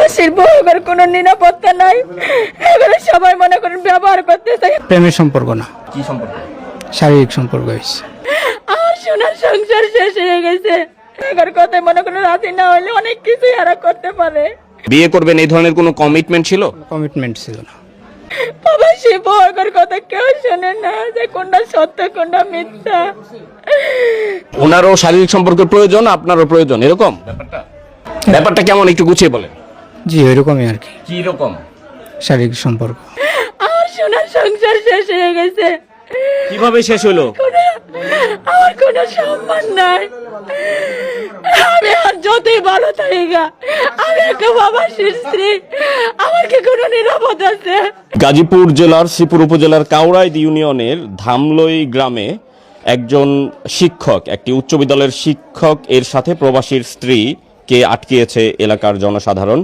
প্রবাসীর বউয়ের কোনো নিরাপত্তা নাই, এবারে সবাই মনে করেন ব্যবহার করতেছে। প্রেমের সম্পর্ক না, কি সম্পর্ক? শারীরিক সম্পর্ক হয়েছে। আমার সোনার সংসার শেষ হয়ে গেছে, এবার কথায় মনে করেন রাজি না হলে অনেক কিছুই এরা করতে পারে। বিয়ে করবেন এই ধরনের কোনো কমিটমেন্ট ছিল? কমিটমেন্ট ছিল না। প্রবাসী বউয়ের কথা কেউ শোনে না, যে কোনটা সত্য কোনটা মিথ্যা। ওনারও শারীরিক সম্পর্কের প্রয়োজন, আপনারও প্রয়োজন, এরকম ব্যাপারটা কেমন একটু গুছিয়ে বলেন। জি ওইরকমই আর কি, কি রকম? শারীরিক সম্পর্ক। আমার সোনার সংসার শেষ হয়ে গেছে, কিভাবে শেষ হলো? আমার কোনো সম্মান নাই। আমি আর যতই ভালো থাকি গা, আমি একটা প্রবাসীর স্ত্রী, আমার কি কোনো নিরাপদ আছে? গাজীপুর জেলার শ্রীপুর উপজেলার কাউরাইদ ইউনিয়নের ধামলই গ্রামে একজন শিক্ষক, একটি উচ্চ বিদ্যালয়ের শিক্ষক এর সাথে প্রবাসীর স্ত্রীকে আটকিয়েছে এলাকার জনসাধারণ।